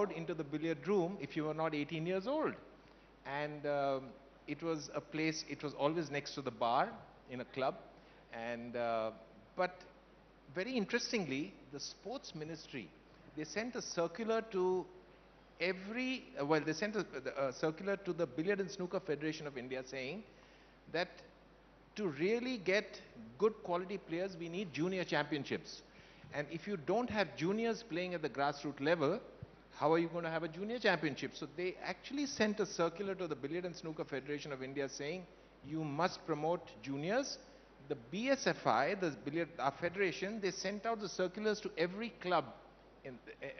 allowed into the billiard room if you were not 18 years old. And it was a place, it was always next to the bar in a club. And but very interestingly, the sports ministry, they sent a circular to they sent a circular to the Billiard and Snooker Federation of India saying that to really get good quality players, we need junior championships. And if you don't have juniors playing at the grassroots level, how are you going to have a junior championship? So they actually sent a circular to the Billiard and Snooker Federation of India saying, you must promote juniors. The BSFI, the Billiard, our federation, they sent out the circulars to every club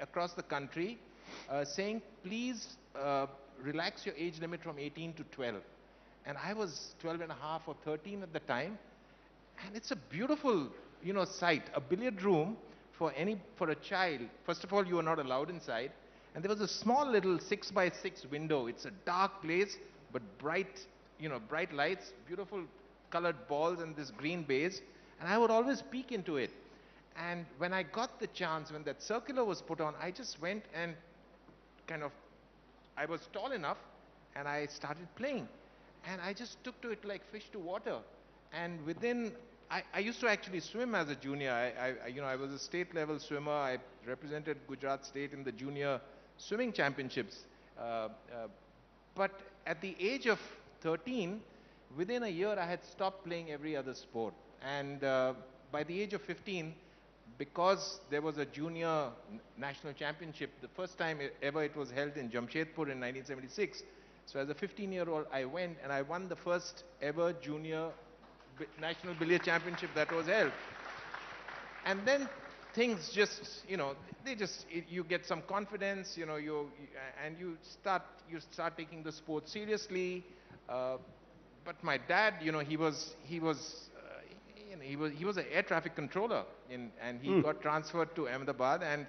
across the country saying, please relax your age limit from 18 to 12. And I was 12 and a half or 13 at the time. And it's a beautiful, sight, a billiard room for a child. First of all, you are not allowed inside. And there was a small little 6x6 window. It's a dark place, but bright lights, beautiful colored balls and this green baize. And I would always peek into it. And when I got the chance, when that circular was put on, I just went and I was tall enough and I started playing. And I just took to it like fish to water. And I used to actually swim as a junior. I was a state level swimmer. I represented Gujarat State in the junior swimming championships. But at the age of 13, within a year, I had stopped playing every other sport. And by the age of 15, because there was a junior national championship, the first time ever it was held in Jamshedpur in 1976. So as a 15-year-old, I went and I won the first ever junior national billiard championship that was held. And then things just, you get some confidence, and you start taking the sport seriously. But my dad, he was an air traffic controller and he got transferred to Ahmedabad, and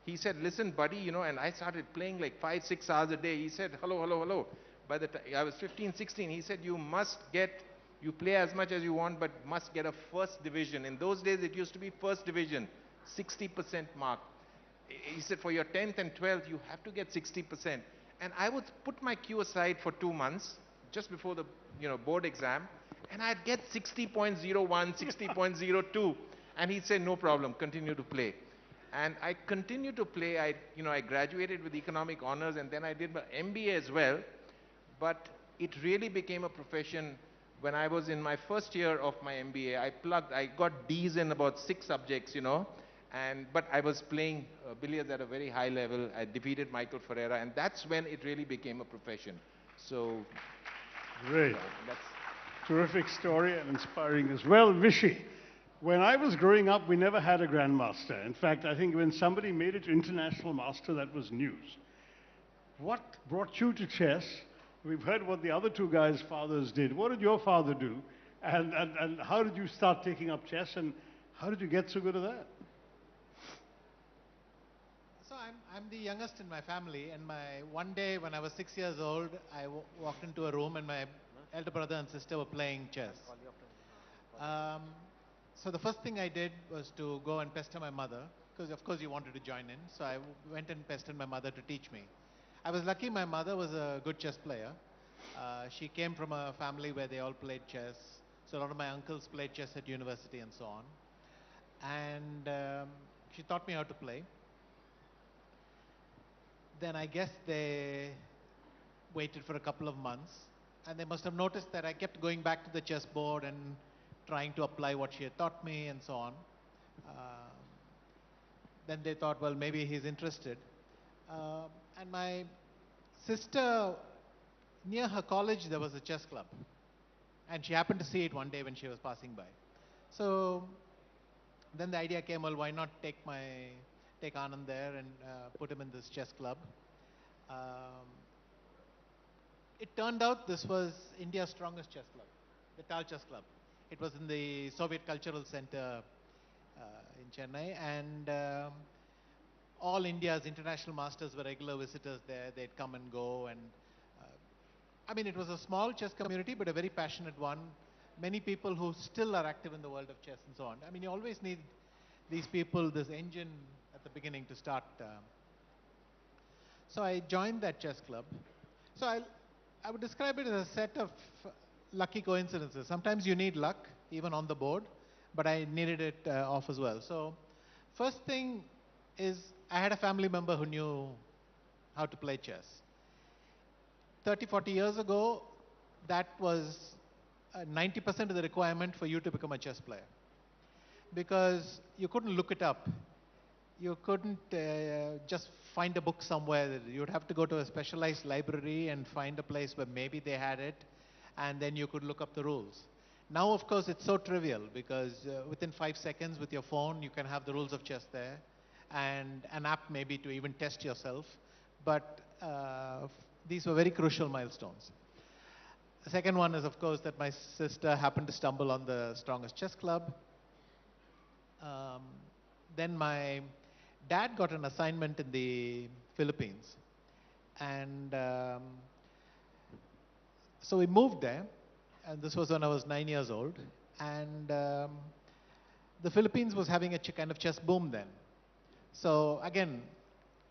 he said, listen, buddy, and I started playing like 5-6 hours a day. He said, hello. By the time I was 15, 16, he said, you play as much as you want, but must get a first division. In those days, it used to be first division, 60% mark. He said, for your 10th and 12th, you have to get 60%. And I would put my cue aside for 2 months, just before the board exam, and I'd get 60.01, 60.02. And he'd say, no problem, continue to play. And I continued to play. I graduated with economic honors, and then I did my MBA as well. But it really became a profession when I was in my first year of my MBA. I got D's in about 6 subjects, but I was playing billiards at a very high level. I defeated Michael Ferreira, and that's when it really became a profession. So, great. Terrific story and inspiring as well. Vishy, when I was growing up, we never had a grandmaster. In fact, I think when somebody made it international master, that was news. What brought you to chess? We've heard what the other 2 guys' fathers did. What did your father do? And how did you start taking up chess? And how did you get so good at that? So I'm the youngest in my family. And one day when I was 6 years old, I walked into a room and my elder brother and sister were playing chess. So the first thing I did was to go and pester my mother, because of course you wanted to join in. So I went and pestered my mother to teach me. I was lucky my mother was a good chess player. She came from a family where they all played chess. So a lot of my uncles played chess at university and so on. And she taught me how to play. Then I guess they waited for a couple of months. And they must have noticed that I kept going back to the chessboard and trying to apply what she had taught me and so on. Then they thought, well, maybe he's interested. And my sister, near her college, there was a chess club. And she happened to see it one day when she was passing by. So then the idea came, well, why not take Anand there and put him in this chess club. It turned out this was India's strongest chess club, the Tal Chess Club. It was in the Soviet Cultural Center in Chennai, and all India's international masters were regular visitors there. They'd come and go, and it was a small chess community, but a very passionate one. Many people who still are active in the world of chess and so on. You always need these people, this engine at the beginning to start. So I joined that chess club. So I would describe it as a set of lucky coincidences. Sometimes you need luck, even on the board, but I needed it off as well. So first thing is I had a family member who knew how to play chess. 30, 40 years ago, that was 90% of the requirement for you to become a chess player. Because you couldn't look it up. You couldn't just find a book somewhere. You'd have to go to a specialized library and find a place where maybe they had it, and then you could look up the rules. Now, of course, it's so trivial because within 5 seconds with your phone, you can have the rules of chess there, and an app maybe to even test yourself. But these were very crucial milestones. The second one is, of course, that my sister happened to stumble on the strongest chess club. Then my dad got an assignment in the Philippines. And so we moved there. And this was when I was 9 years old. And the Philippines was having a kind of chess boom then. So again,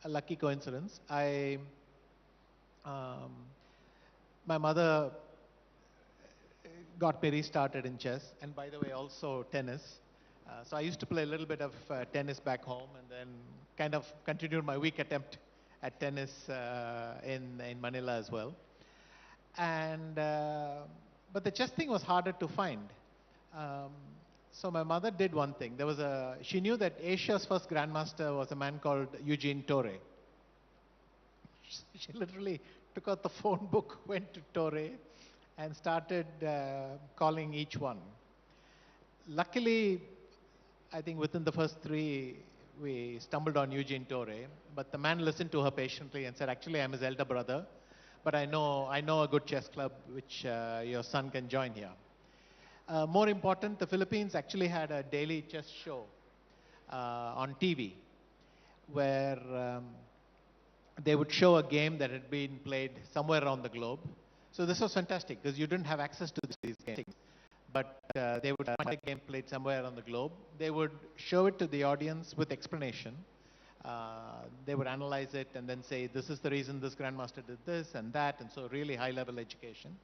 a lucky coincidence. My mother got me restarted in chess, and by the way, also tennis. So I used to play a little bit of tennis back home, and then kind of continued my weak attempt at tennis in Manila as well. And but the chess thing was harder to find. So my mother did one thing. She knew that Asia's first grandmaster was a man called Eugene Torre. She literally took out the phone book, went to Torre, and started calling each one. Luckily, I think within the first 3, we stumbled on Eugene Torre, but the man listened to her patiently and said, actually, I'm his elder brother, but I know a good chess club which your son can join here. More important, the Philippines actually had a daily chess show on TV where they would show a game that had been played somewhere around the globe. So this was fantastic because you didn't have access to these games. But they would find a game played somewhere around the globe. They would show it to the audience with explanation. They would analyze it and then say, this is the reason this grandmaster did this and that, and so really high-level education.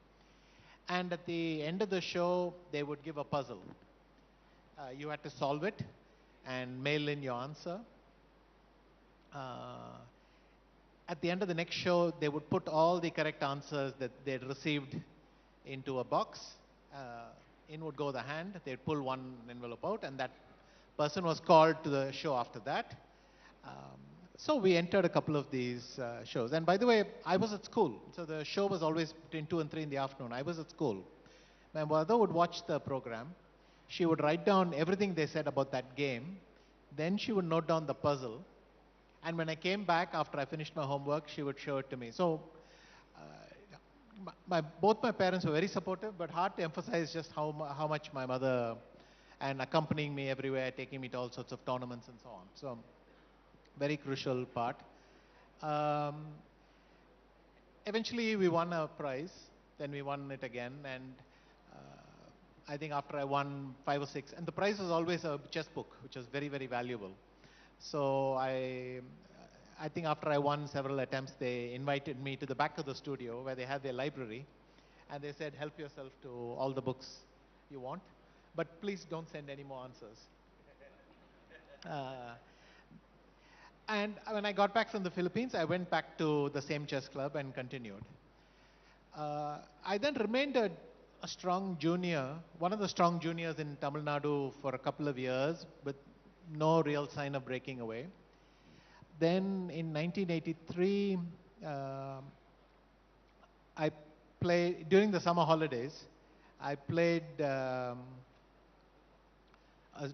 And at the end of the show, they would give a puzzle. You had to solve it and mail in your answer. At the end of the next show, they would put all the correct answers that they'd received into a box. In would go the hand. They'd pull one envelope out, and that person was called to the show after that. So we entered a couple of these shows. And by the way, I was at school. So the show was always between 2 and 3 in the afternoon. I was at school. My mother would watch the program. She would write down everything they said about that game. Then she would note down the puzzle. And when I came back after I finished my homework, she would show it to me. So both my parents were very supportive, but hard to emphasize just how much my mother and accompanying me everywhere, taking me to all sorts of tournaments and so on. So very crucial part. Eventually we won a prize, then we won it again, and I think after I won 5 or 6, and the prize was always a chess book, which was very, very valuable. So I think after I won several attempts, they invited me to the back of the studio where they had their library, and they said, help yourself to all the books you want, but please don't send any more answers. And when I got back from the Philippines, I went back to the same chess club and continued. I then remained a strong junior, one of the strong juniors in Tamil Nadu for a couple of years, with no real sign of breaking away. Then in 1983, I played, during the summer holidays, I played a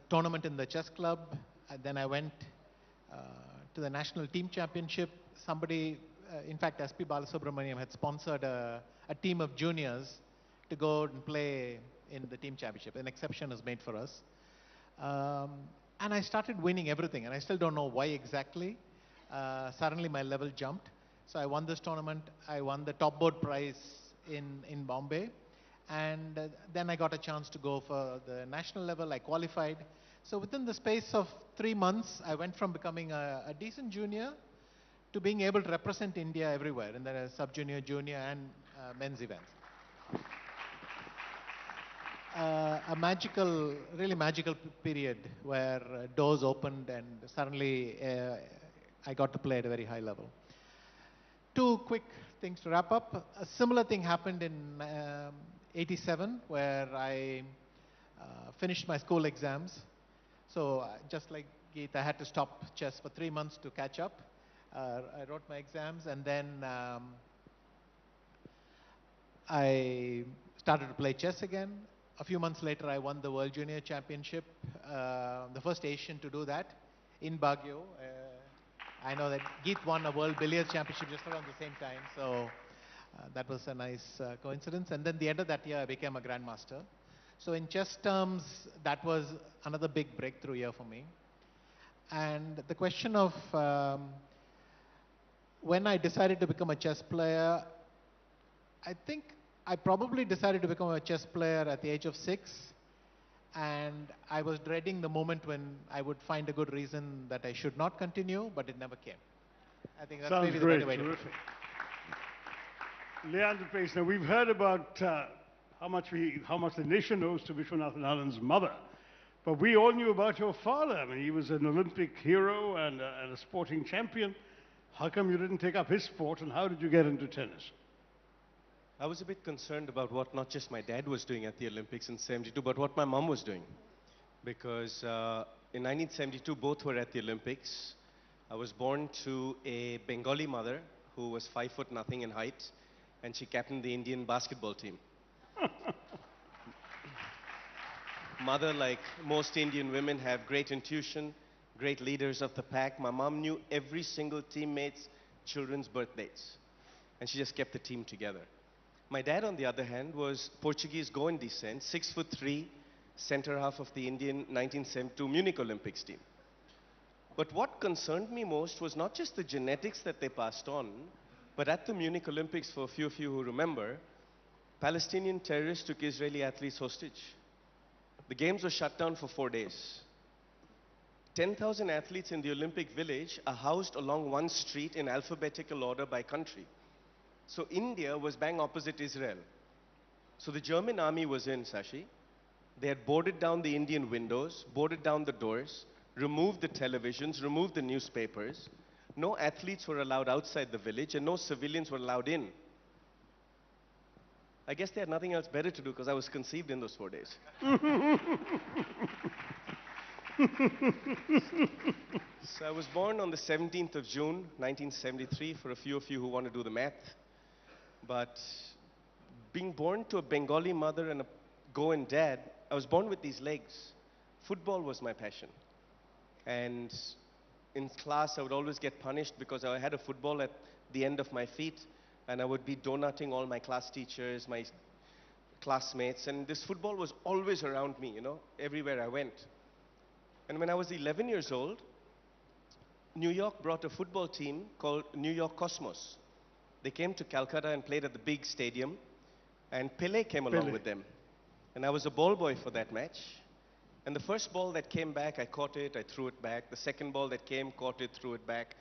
tournament in the chess club, and then I went to the national team championship. Somebody, in fact, SP Balasubramaniam had sponsored a team of juniors to go and play in the team championship. An exception is made for us. And I started winning everything, and I still don't know why exactly. Suddenly my level jumped. So I won this tournament. I won the top board prize in Bombay. And then I got a chance to go for the national level. I qualified. So within the space of 3 months, I went from becoming a decent junior to being able to represent India everywhere in the sub-junior, junior and men's events. A magical, really magical period where doors opened and suddenly I got to play at a very high level. Two quick things to wrap up. A similar thing happened in '87 where I finished my school exams. So just like Geet, I had to stop chess for 3 months to catch up. I wrote my exams and then I started to play chess again. A few months later, I won the World Junior Championship, the first Asian to do that in Baguio. I know that Geet won a World Billiards Championship just around the same time, so that was a nice coincidence. And then the end of that year, I became a Grandmaster. So in chess terms, that was another big breakthrough year for me. And the question of when I decided to become a chess player, I think I probably decided to become a chess player at the age of 6, and I was dreading the moment when I would find a good reason that I should not continue, but it never came. I think that's Sounds maybe great, the better way terrific. to put it. Leander Paes, now we've heard about how much the nation owes to Vishwanathan Anand's mother, but we all knew about your father. I mean, he was an Olympic hero and a sporting champion. How come you didn't take up his sport, and how did you get into tennis? I was a bit concerned about what not just my dad was doing at the Olympics in '72, but what my mom was doing. Because in 1972, both were at the Olympics. I was born to a Bengali mother who was 5'0" in height, and she captained the Indian basketball team. Mother, like most Indian women, have great intuition, great leaders of the pack. My mom knew every single teammate's children's birth dates, and she just kept the team together. My dad, on the other hand, was Portuguese Goan descent, 6'3", center half of the Indian 1972 Munich Olympics team. But what concerned me most was not just the genetics that they passed on, but at the Munich Olympics, for a few of you who remember, Palestinian terrorists took Israeli athletes hostage. The games were shut down for 4 days. 10,000 athletes in the Olympic Village are housed along one street in alphabetical order by country. So India was bang opposite Israel. So the German army was in, Sashi. They had boarded down the Indian windows, boarded down the doors, removed the televisions, removed the newspapers. No athletes were allowed outside the village, and no civilians were allowed in. I guess they had nothing else better to do because I was conceived in those 4 days. So I was born on the 17th of June, 1973, for a few of you who want to do the math. But being born to a Bengali mother and a Goan dad, I was born with these legs. Football was my passion. And in class, I would always get punished because I had a football at the end of my feet, and I would be donutting all my class teachers, my classmates, and this football was always around me, you know, everywhere I went. And when I was 11 years old, New York brought a football team called New York Cosmos. They came to Calcutta and played at the big stadium, and Pele came along with them. And I was a ball boy for that match. And the first ball that came back, I caught it, I threw it back. The second ball that came, caught it, threw it back.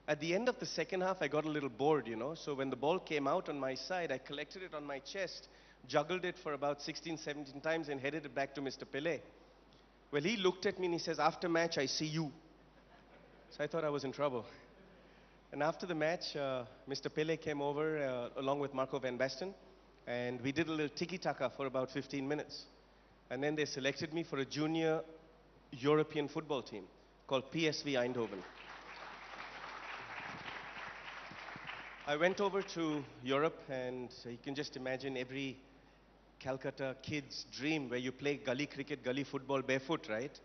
At the end of the second half, I got a little bored, you know. So when the ball came out on my side, I collected it on my chest, juggled it for about 16, 17 times, and headed it back to Mr. Pele. Well, he looked at me and he says, "After match, I see you." So I thought I was in trouble. And after the match, Mr. Pele came over along with Marco van Basten, and we did a little tiki-taka for about 15 minutes. And then they selected me for a junior European football team called PSV Eindhoven. I went over to Europe, and you can just imagine every Calcutta kid's dream where you play gully cricket, gully football barefoot, right?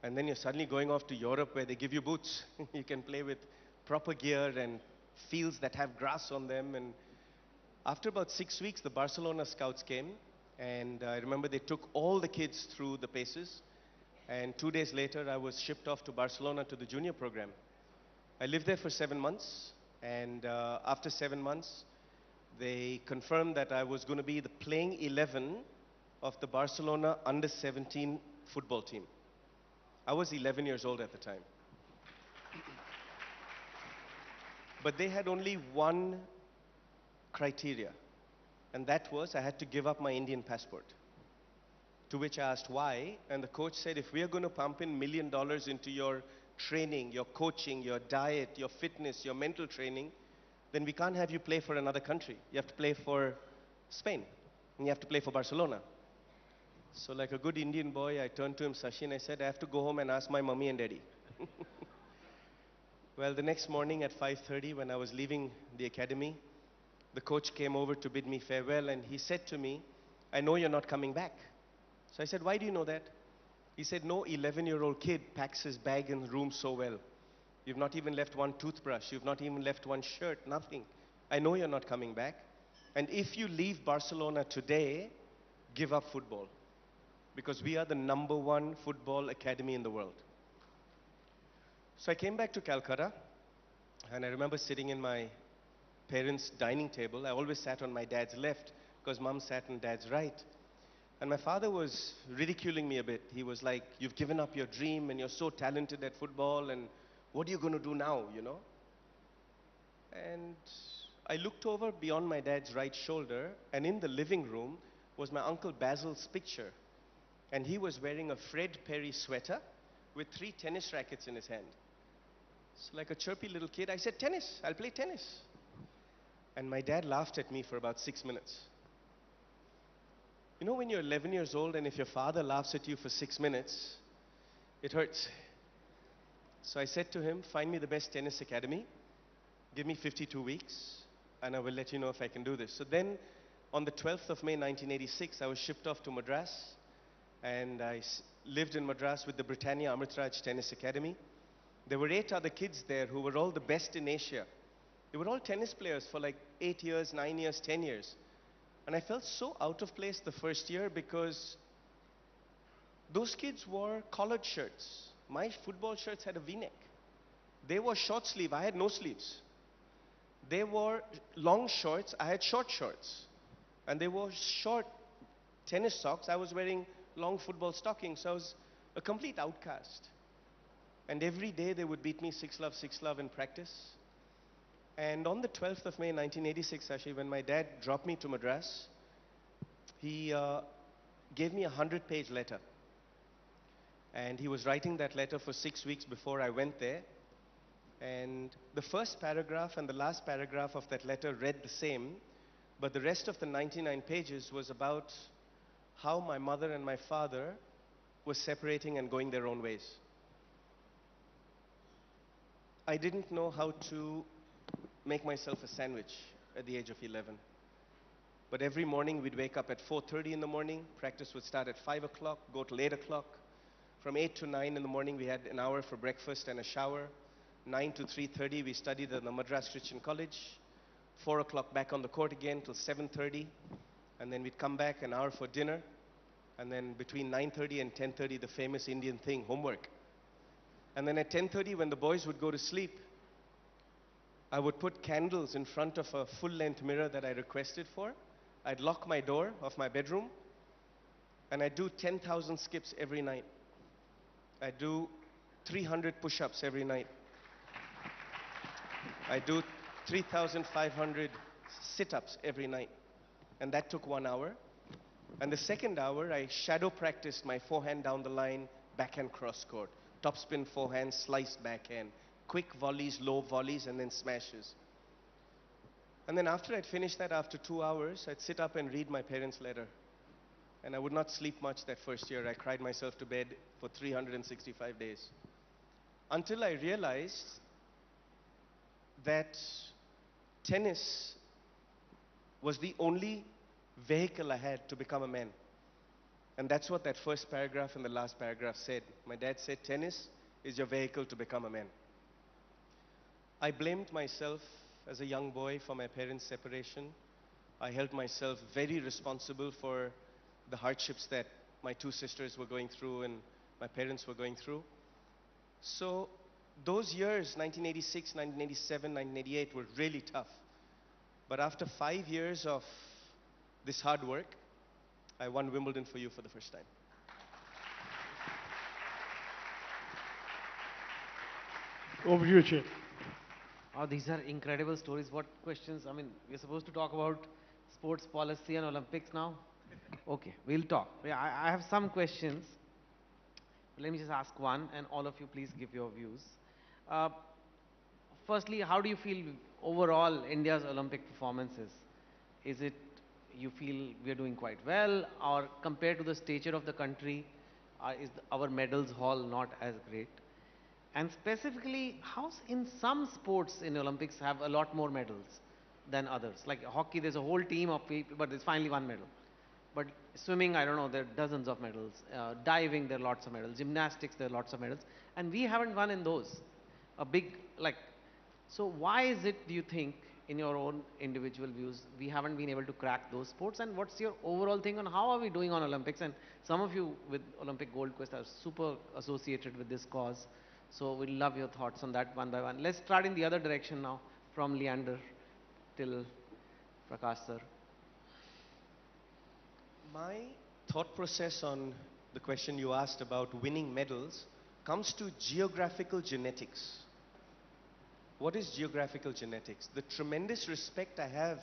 And then you're suddenly going off to Europe where they give you boots. You can play with proper gear and fields that have grass on them. And after about 6 weeks, the Barcelona scouts came, and I remember they took all the kids through the paces. And 2 days later, I was shipped off to Barcelona to the junior program. I lived there for 7 months, and after 7 months, they confirmed that I was going to be the playing 11 of the Barcelona under-17 football team. I was 11 years old at the time. But they had only one criteria, and that was I had to give up my Indian passport. To which I asked why, and the coach said, if we are going to pump in $1 million into your training, your coaching, your diet, your fitness, your mental training, then we can't have you play for another country. You have to play for Spain, and you have to play for Barcelona. So like a good Indian boy, I turned to him, Sachin, I said, I have to go home and ask my mummy and daddy. Well, the next morning at 5:30, when I was leaving the academy, the coach came over to bid me farewell, and he said to me, I know you're not coming back. So I said, why do you know that? He said, no 11-year-old kid packs his bag in the room so well. You've not even left one toothbrush. You've not even left one shirt, nothing. I know you're not coming back. And if you leave Barcelona today, give up football. Because we are the #1 football academy in the world. So I came back to Calcutta, and I remember sitting in my parents' dining table. I always sat on my dad's left, because mom sat on dad's right. And my father was ridiculing me a bit. He was like, you've given up your dream, and you're so talented at football, and what are you going to do now, you know? And I looked over beyond my dad's right shoulder, and in the living room was my Uncle Basil's picture. And he was wearing a Fred Perry sweater with 3 tennis rackets in his hand. So like a chirpy little kid, I said, tennis, I'll play tennis. And my dad laughed at me for about 6 minutes. You know when you're 11 years old and if your father laughs at you for 6 minutes, it hurts. So I said to him, find me the best tennis academy, give me 52 weeks, and I will let you know if I can do this. So then, on the 12th of May 1986, I was shipped off to Madras, and I lived in Madras with the Britannia Amritraj Tennis Academy. There were 8 other kids there who were all the best in Asia. They were all tennis players for like 8 years, 9 years, 10 years. And I felt so out of place the first year because those kids wore collared shirts. My football shirts had a V-neck. They wore short sleeve, I had no sleeves. They wore long shorts, I had short shorts. And they wore short tennis socks, I was wearing long football stockings. So I was a complete outcast. And every day they would beat me 6-love in practice. And on the 12th of May 1986, actually, when my dad dropped me to Madras, he gave me a 100-page letter. And he was writing that letter for 6 weeks before I went there. And the first paragraph and the last paragraph of that letter read the same, but the rest of the 99 pages was about how my mother and my father were separating and going their own ways. I didn't know how to make myself a sandwich at the age of 11. But every morning we'd wake up at 4:30 in the morning, practice would start at 5 o'clock, go till 8 o'clock. From 8 to 9 in the morning we had an hour for breakfast and a shower. 9 to 3:30 we studied at the Madras Christian College. 4 o'clock back on the court again till 7:30. And then we'd come back an hour for dinner. And then between 9:30 and 10:30 the famous Indian thing, homework. And then at 10:30 when the boys would go to sleep, I would put candles in front of a full-length mirror that I requested for. I'd lock my door of my bedroom, and I'd do 10,000 skips every night. I'd do 300 push-ups every night. I'd do 3,500 sit-ups every night. And that took 1 hour. And the second hour, I shadow practiced my forehand down the line, backhand cross court, topspin forehand, slice backhand, quick volleys, low volleys, and then smashes. And then after I'd finished that, after 2 hours, I'd sit up and read my parents' letter. And I would not sleep much that first year. I cried myself to bed for 365 days. Until I realized that tennis was the only vehicle I had to become a man. And that's what that first paragraph and the last paragraph said. My dad said, tennis is your vehicle to become a man. I blamed myself as a young boy for my parents' separation. I held myself very responsible for the hardships that my 2 sisters were going through and my parents were going through. So those years, 1986, 1987, 1988, were really tough. But after 5 years of this hard work, I won Wimbledon for you for the first time. Over to you, Chief. Oh, these are incredible stories. What questions? I mean, we're supposed to talk about sports policy and Olympics now. Okay, we'll talk. Yeah, I have some questions. Let me just ask one, and all of you please give your views. Uh, Firstly, how do you feel overall India's Olympic performances? Is it you feel we are doing quite well, or compared to the stature of the country, our medals haul not as great? And specifically, how in some sports in Olympics have a lot more medals than others? Like hockey, there's a whole team of people, but there's finally one medal. But swimming, I don't know, there are dozens of medals. Diving, there are lots of medals. Gymnastics, there are lots of medals. And we haven't won in those. A big, like, so why is it, do you think, in your own individual views, we haven't been able to crack those sports? And what's your overall thing on how are we doing on Olympics? And some of you with Olympic Gold Quest are super associated with this cause. So we'd love your thoughts on that one by one. Let's start in the other direction now, from Leander till Prakash sir. My thought process on the question you asked about winning medals comes to geographical genetics. What is geographical genetics? The tremendous respect I have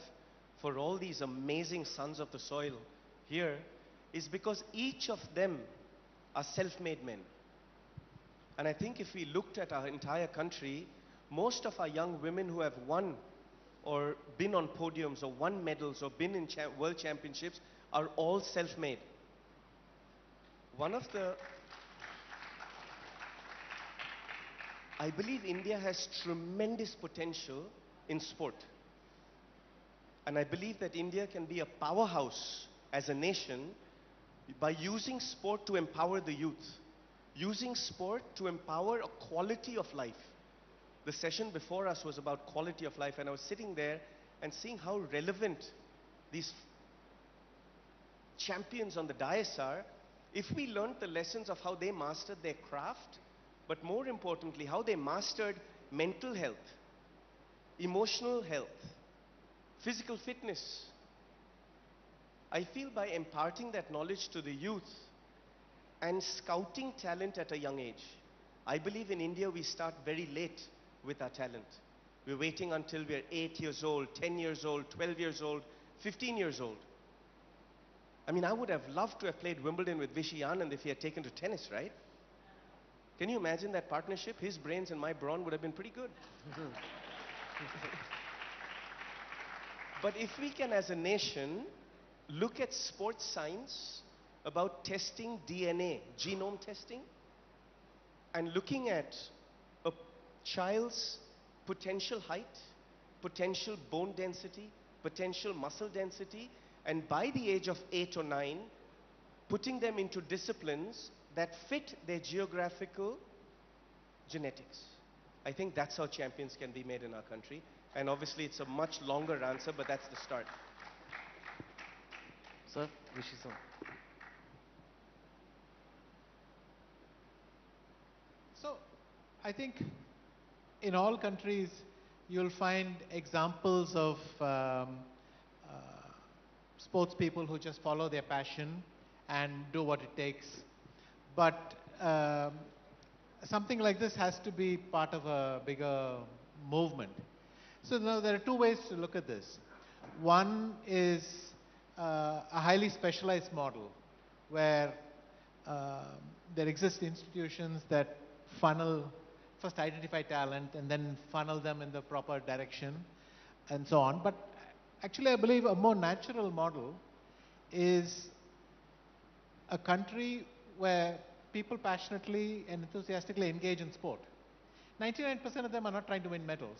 for all these amazing sons of the soil here is because each of them are self-made men. And I think if we looked at our entire country, most of our young women who have won or been on podiums or won medals or been in world championships are all self-made. I believe India has tremendous potential in sport. And I believe that India can be a powerhouse as a nation by using sport to empower the youth, using sport to empower a quality of life. The session before us was about quality of life, and I was sitting there and seeing how relevant these champions on the dais are. If we learned the lessons of how they mastered their craft, but more importantly, how they mastered mental health, emotional health, physical fitness. I feel by imparting that knowledge to the youth and scouting talent at a young age, I believe in India we start very late with our talent. We're waiting until we're 8 years old, 10 years old, 12 years old, 15 years old. I mean, I would have loved to have played Wimbledon with Vishy Anand if he had taken to tennis, right? Can you imagine that partnership? His brains and my brawn would have been pretty good. But if we can, as a nation, look at sports science about testing DNA, genome testing, and looking at a child's potential height, potential bone density, potential muscle density, and by the age of 8 or 9, putting them into disciplines that fit their geographical genetics. I think that's how champions can be made in our country. And obviously it's a much longer answer, but that's the start. Sir, Rishi sir. So, I think in all countries you'll find examples of sports people who just follow their passion and do what it takes. But something like this has to be part of a bigger movement. So now there are two ways to look at this. One is a highly specialized model where there exist institutions that first identify talent and then funnel them in the proper direction and so on. But actually I believe a more natural model is a country where people passionately and enthusiastically engage in sport. 99% of them are not trying to win medals.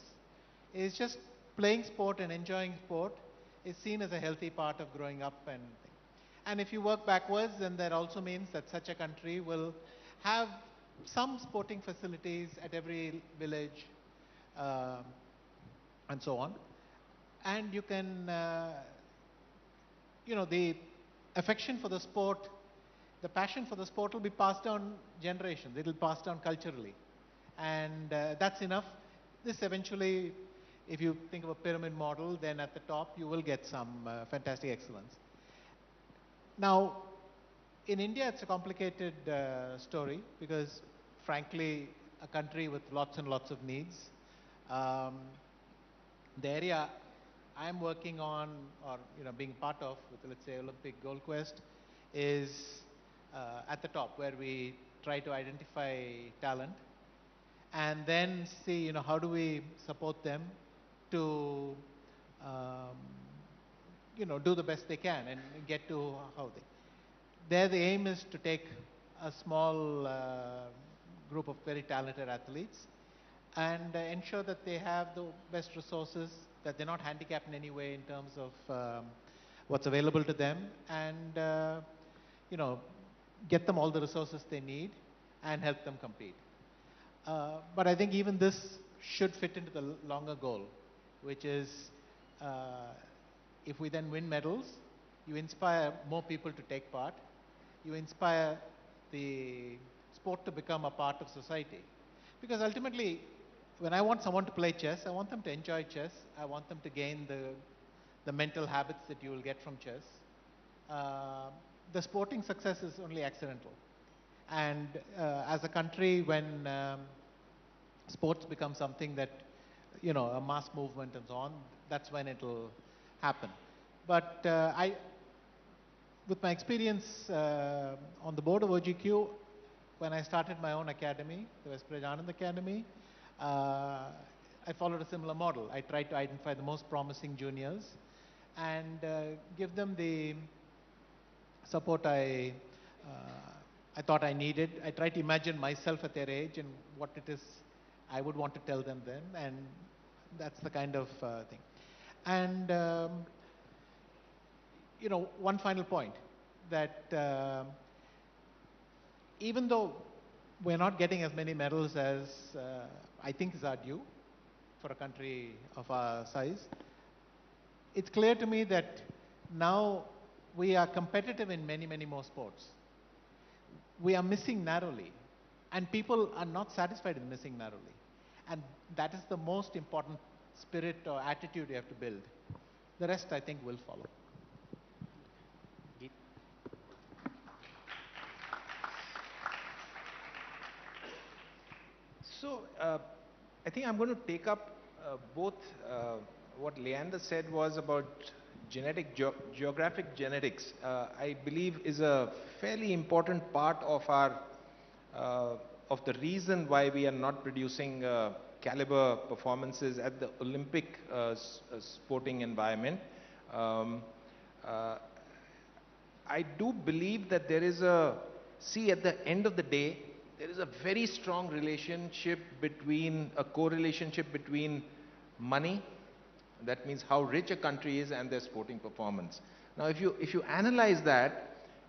It's just playing sport and enjoying sport is seen as a healthy part of growing up. And if you work backwards, then that also means that such a country will have some sporting facilities at every village and so on. And you can, the affection for the sport, the passion for the sport will be passed down generations. It will pass down culturally. And that's enough. This eventually, if you think of a pyramid model, then at the top you will get some fantastic excellence. Now, in India it's a complicated story because frankly, a country with lots and lots of needs. Um, the area I'm working on, or being part of, with let's say Olympic Gold Quest, is at the top, where we try to identify talent and then see, how do we support them to, um, do the best they can and get to how they. There, the aim is to take a small group of very talented athletes and ensure that they have the best resources, that they're not handicapped in any way in terms of what's available to them, and get them all the resources they need and help them compete. But I think even this should fit into the longer goal, which is if we then win medals, you inspire more people to take part, you inspire the sport to become a part of society. Because ultimately, when I want someone to play chess, I want them to enjoy chess, I want them to gain the mental habits that you will get from chess. The sporting success is only accidental. And as a country, when sports become something that, a mass movement and so on, that's when it will happen. But with my experience on the board of OGQ, when I started my own academy, the Vishwanathan Anand Academy, I followed a similar model. I tried to identify the most promising juniors and give them the support I thought I needed. I tried to imagine myself at their age and what it is I would want to tell them then, and that's the kind of thing. And one final point, that even though we're not getting as many medals as I think is our due for a country of our size, it's clear to me that now we are competitive in many, many more sports. We are missing narrowly, and people are not satisfied with missing narrowly. And that is the most important spirit or attitude you have to build. The rest, I think, will follow. Geet? So, I think I'm going to take up both what Leander said was about geographic genetics. I believe is a fairly important part of our of the reason why we are not producing caliber performances at the Olympic sporting environment. I do believe that there is at the end of the day, there is a very strong relationship between, a correlationship between money, that means how rich a country is, and their sporting performance. Now, if you analyze that,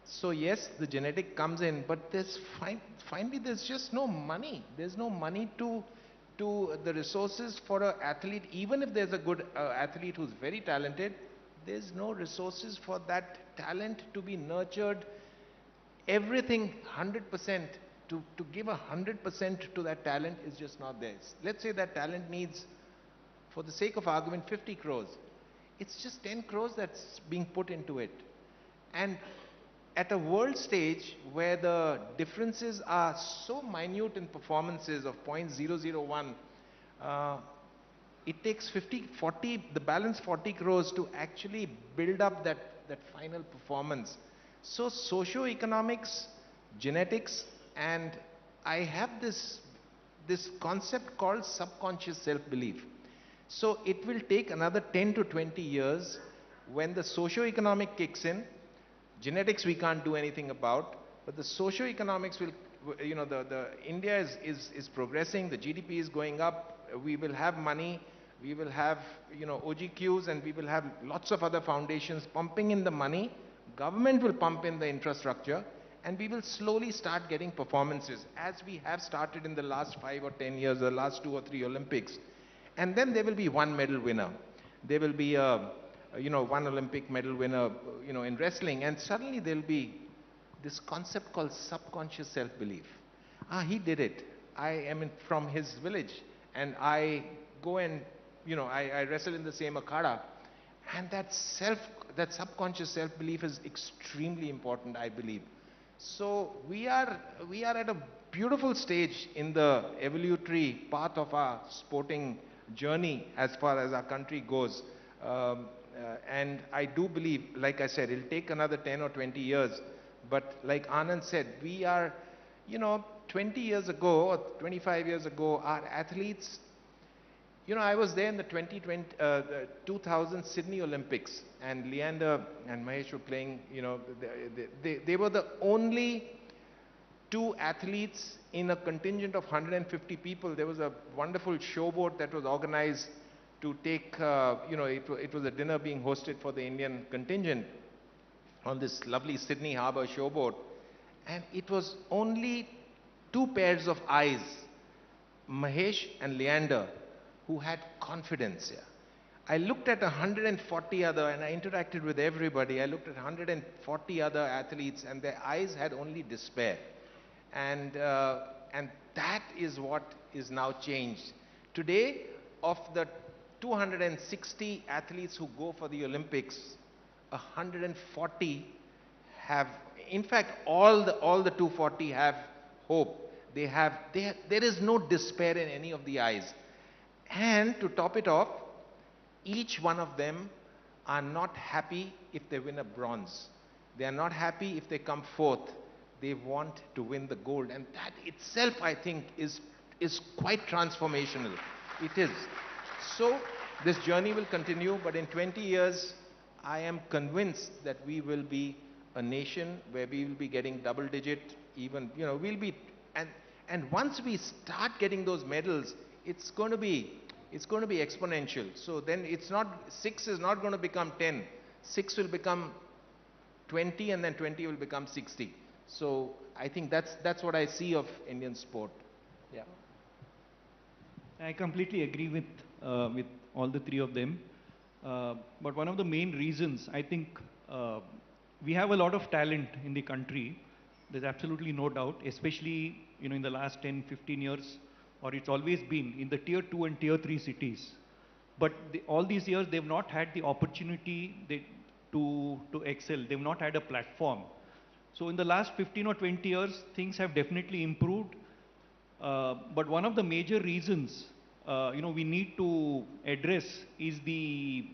so yes, the genetic comes in, but finally there's just no money. There's no money to the resources for an athlete. Even if there's a good athlete who's very talented, there's no resources for that talent to be nurtured. Everything 100%, to give 100% to that talent is just not there. Let's say that talent needs, for the sake of argument, 50 crores. It's just 10 crores that's being put into it. And at a world stage where the differences are so minute in performances of 0.001, it takes the balance 40 crores to actually build up that final performance. So socio-economics, genetics, and I have this concept called subconscious self-belief. So it will take another 10 to 20 years when the socio-economic kicks in. Genetics we can't do anything about, but the socio-economics will, the India is progressing, the GDP is going up, we will have money, we will have, OGQs, and we will have lots of other foundations pumping in the money, government will pump in the infrastructure, and we will slowly start getting performances, as we have started in the last 5 or 10 years, the last 2 or 3 Olympics. And then there will be one medal winner. There will be one Olympic medal winner, in wrestling, and suddenly there will be this concept called subconscious self-belief. He did it. I am from his village, and I go and, I wrestle in the same akhada. And that subconscious self-belief is extremely important, I believe. So we are at a beautiful stage in the evolutionary path of our sporting journey as far as our country goes. And I do believe, like I said, it'll take another 10 or 20 years. But like Anand said, we are, 20 years ago or 25 years ago, our athletes, I was there in the 2000 Sydney Olympics, and Leander and Mahesh were playing, they were the only two athletes in a contingent of 150 people. There was a wonderful showboat that was organized to take, it was a dinner being hosted for the Indian contingent on this lovely Sydney Harbour showboat. And it was only two pairs of eyes, Mahesh and Leander, who had confidence here. I looked at 140 other, and I interacted with everybody. I looked at 140 other athletes, and their eyes had only despair. And that is what is now changed. Today, of the 260 athletes who go for the Olympics, 140 have, in fact, all the 240 have hope. There is no despair in any of the eyes. And to top it off, each one of them are not happy if they win a bronze. They are not happy if they come fourth. They want to win the gold. And that itself, I think, is quite transformational. It is. So, this journey will continue, but in 20 years, I am convinced that we will be a nation where we will be getting double digit, even, we'll be, and once we start getting those medals, it's going to be exponential. So then 6 is not going to become 10. 6 will become 20, and then 20 will become 60. So I think that's what I see of Indian sport. Yeah. I completely agree with all the three of them. But one of the main reasons, I think, we have a lot of talent in the country. There's absolutely no doubt, especially in the last 10, 15 years, or it's always been in the tier 2 and tier 3 cities. But all these years, they've not had the opportunity to excel. They've not had a platform. So in the last 15 or 20 years, things have definitely improved. But one of the major reasons, we need to address is the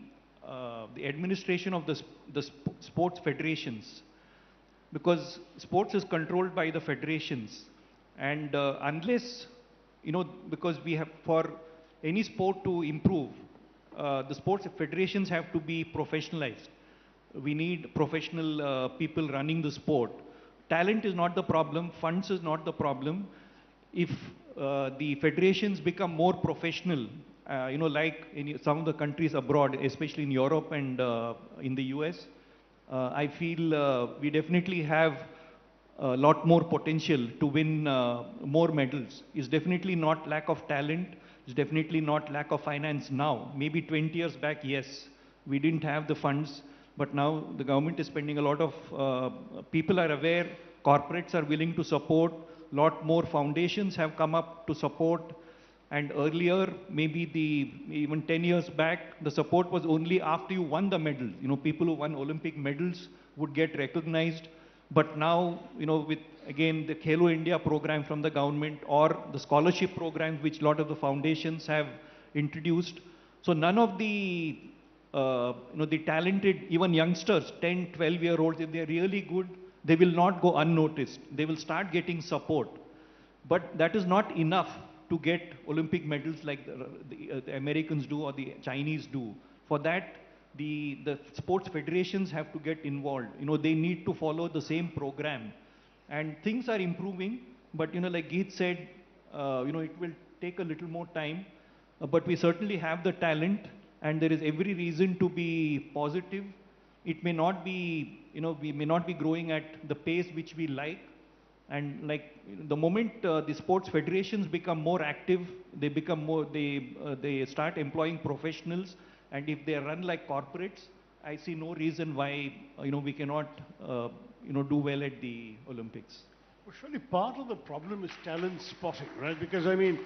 administration of the sports federations. Because sports is controlled by the federations. And unless, because we have, for any sport to improve, the sports federations have to be professionalized. We need professional people running the sport. Talent is not the problem, funds is not the problem. If the federations become more professional, like in some of the countries abroad, especially in Europe and in the US, I feel we definitely have a lot more potential to win more medals. It's definitely not lack of talent. It's definitely not lack of finance now. Maybe 20 years back, yes, we didn't have the funds. But now the government is spending a lot of, people are aware, corporates are willing to support, lot more foundations have come up to support. And earlier, maybe even 10 years back, the support was only after you won the medal. People who won Olympic medals would get recognized. But now, with again the Khelo India program from the government or the scholarship programs which a lot of the foundations have introduced. So none of the the talented, even youngsters, 10, 12-year-olds, if they're really good, they will not go unnoticed. They will start getting support. But that is not enough to get Olympic medals like the Americans do or the Chinese do. For that, the sports federations have to get involved. They need to follow the same program. And things are improving, but like Geet said, it will take a little more time. But we certainly have the talent, and there is every reason to be positive. It may not be, we may not be growing at the pace which we like. And like the moment the sports federations become more active, they become more, they start employing professionals. And if they run like corporates, I see no reason why, we cannot, do well at the Olympics. Well, surely part of the problem is talent spotting, right? Because I mean,